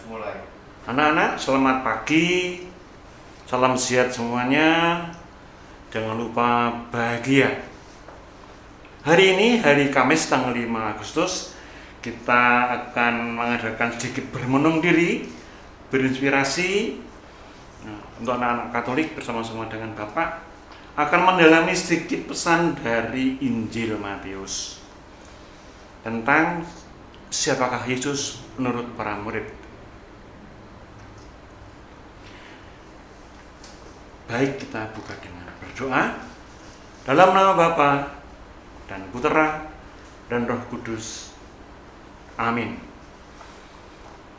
mulai. Anak-anak, selamat pagi. Salam sehat semuanya. Jangan lupa bahagia. Hari ini, hari Kamis tanggal 5 Agustus, kita akan mengadakan sedikit bermenung diri, berinspirasi. Untuk anak-anak Katolik bersama-sama dengan Bapak akan mendalami sedikit pesan dari Injil Matius tentang siapakah Yesus menurut para murid. Baik, kita buka dengan berdoa. Dalam nama Bapa dan Putera dan Roh Kudus. Amin.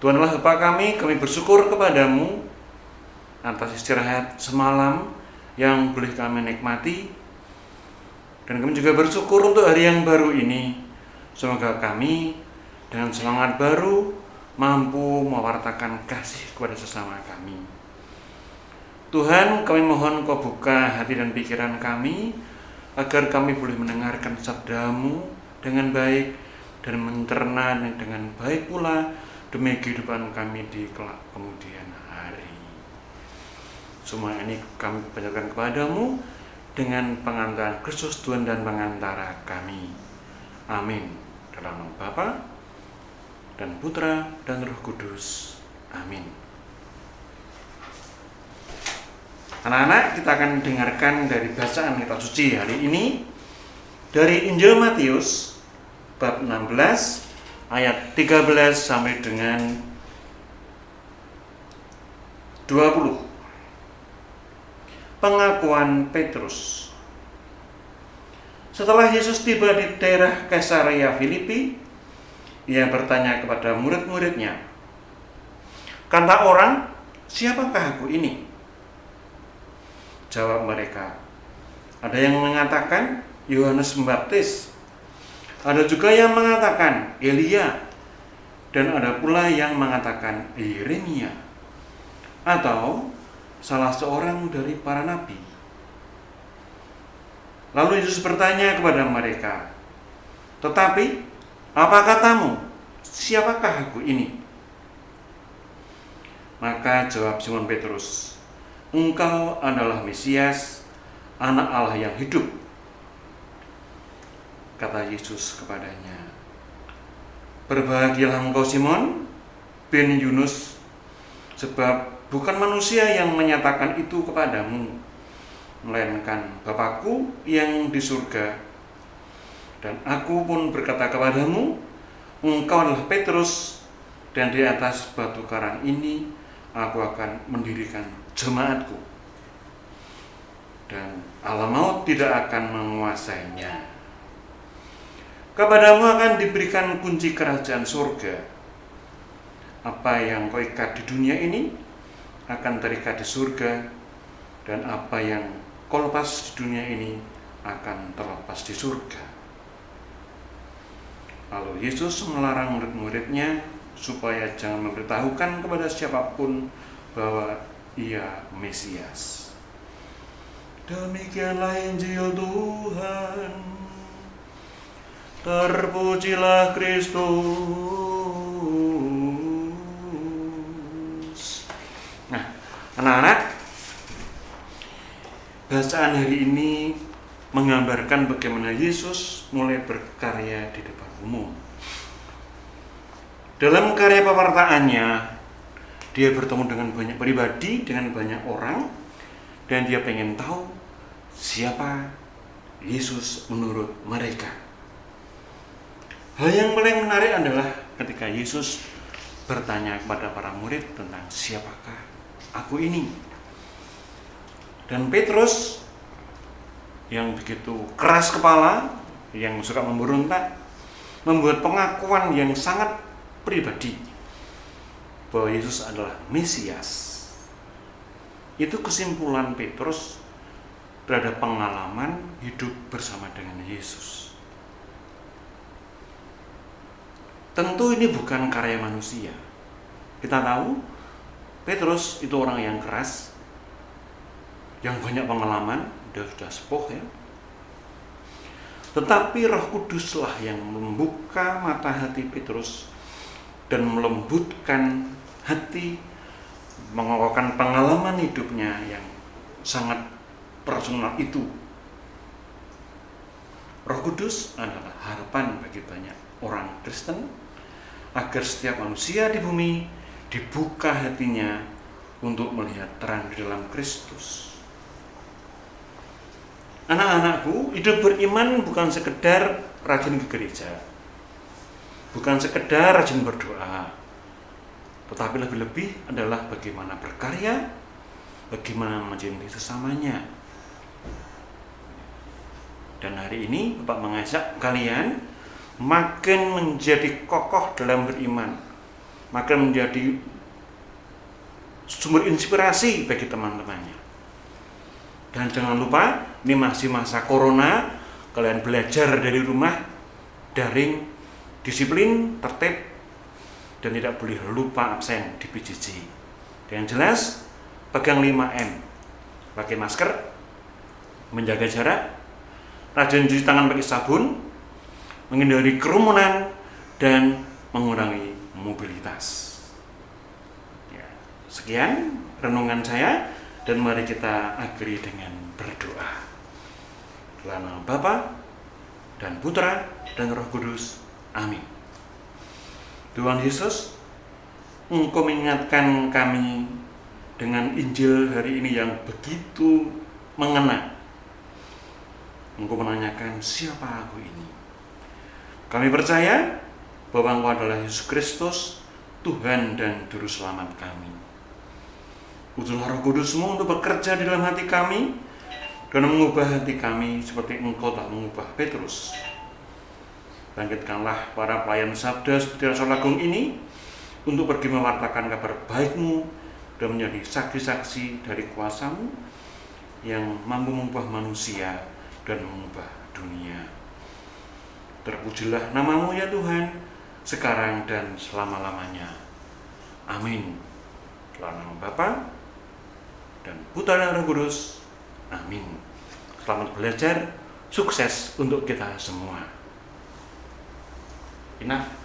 Tuhan Allah Bapa kami bersyukur kepadamu atas istirahat semalam yang boleh kami nikmati. Dan kami juga bersyukur untuk hari yang baru ini. Semoga kami dengan semangat baru mampu mewartakan kasih kepada sesama kami. Tuhan, kami mohon Kau buka hati dan pikiran kami agar kami boleh mendengarkan sabda-Mu dengan baik dan mencerna dengan baik pula demi kehidupan kami di kelak kemudian hari. Semua ini kami panjatkan kepadamu dengan pengantaran Kristus Tuhan dan pengantara kami. Amin. Dalam nama Bapa dan Putra dan Roh Kudus. Amin. Anak-anak, kita akan dengarkan dari bacaan kitab suci hari ini dari Injil Matius bab 16 ayat 13 sampai dengan 20. Pengakuan Petrus. Setelah Yesus tiba di daerah Kaisarea Filipi, Ia bertanya kepada murid-muridnya, "Kata orang, siapakah aku ini?" Jawab mereka, "Ada yang mengatakan Yohanes Pembaptis, ada juga yang mengatakan Elia, dan ada pula yang mengatakan Yeremia, atau salah seorang dari para nabi." Lalu Yesus bertanya kepada mereka, "Tetapi apa katamu? Siapakah aku ini?" Maka jawab Simon Petrus, "Engkau adalah Mesias, Anak Allah yang hidup." Kata Yesus kepadanya, "Berbahagialah engkau Simon bin Yunus, sebab bukan manusia yang menyatakan itu kepadamu, melainkan Bapa-Ku yang di surga. Dan aku pun berkata kepadamu, engkau adalah Petrus, dan di atas batu karang ini aku akan mendirikan jemaatku, dan alam maut tidak akan menguasainya. Kepadamu akan diberikan kunci kerajaan surga. Apa yang kau ikat di dunia ini akan terikat di surga, dan apa yang kau lepas di dunia ini akan terlepas di surga." Lalu Yesus melarang murid-muridnya supaya jangan memberitahukan kepada siapapun bahwa Ia Mesias. Demikianlah Injil Tuhan. Terpujilah Kristus. Nah, anak-anak, bacaan hari ini menggambarkan bagaimana Yesus mulai berkarya di depan umum. Dalam karya pewartaannya, dia bertemu dengan banyak pribadi, dengan banyak orang, dan dia pengen tahu siapa Yesus menurut mereka. Hal yang paling menarik adalah ketika Yesus bertanya kepada para murid tentang siapakah aku ini. Dan Petrus yang begitu keras kepala, yang suka memberontak, membuat pengakuan yang sangat pribadi bahwa Yesus adalah Mesias. Itu kesimpulan Petrus terhadap pengalaman hidup bersama dengan Yesus. Tentu ini bukan karya manusia. Kita tahu Petrus itu orang yang keras, yang banyak pengalaman, dia sudah sepuh ya. Tetapi Roh Kuduslah yang membuka mata hati Petrus dan melembutkan hati, mengokohkan pengalaman hidupnya yang sangat personal itu. Roh Kudus adalah harapan bagi banyak orang Kristen agar setiap manusia di bumi dibuka hatinya untuk melihat terang di dalam Kristus. Anak-anakku, hidup beriman bukan sekedar rajin ke gereja, bukan sekedar rajin berdoa, tetapi lebih-lebih adalah bagaimana berkarya, bagaimana mencintai sesamanya. Dan hari ini Bapak mengajak kalian makin menjadi kokoh dalam beriman, makin menjadi sumber inspirasi bagi teman-temannya. Dan jangan lupa, ini masih masa corona, kalian belajar dari rumah, daring, disiplin, tertib, dan tidak boleh lupa absen di PJJ. Dan yang jelas, pegang 5M, pakai masker, menjaga jarak, rajin cuci tangan pakai sabun, menghindari kerumunan, dan mengurangi mobilitas. Ya, sekian renungan saya, dan mari kita akhiri dengan berdoa. Dalam nama Bapa dan Putra dan Roh Kudus. Amin. Tuhan Yesus, Engkau mengingatkan kami dengan Injil hari ini yang begitu mengena. Engkau menanyakan, siapa aku ini? Kami percaya bahwa Engkau adalah Yesus Kristus, Tuhan dan Juru Selamat kami. Utuslah Roh Kudus-Mu untuk bekerja di dalam hati kami dan mengubah hati kami seperti Engkau telah mengubah Petrus. Bangkitkanlah para pelayan sabda seperti Rasul Agung ini untuk pergi mewartakan kabar baik-Mu dan menjadi saksi-saksi dari kuasa-Mu yang mampu mengubah manusia dan mengubah dunia. Terpujilah nama-Mu ya Tuhan, sekarang dan selama-lamanya. Amin. Dalam nama Bapa dan Putra dan Roh Kudus. Amin. Selamat belajar, sukses untuk kita semua. Enough.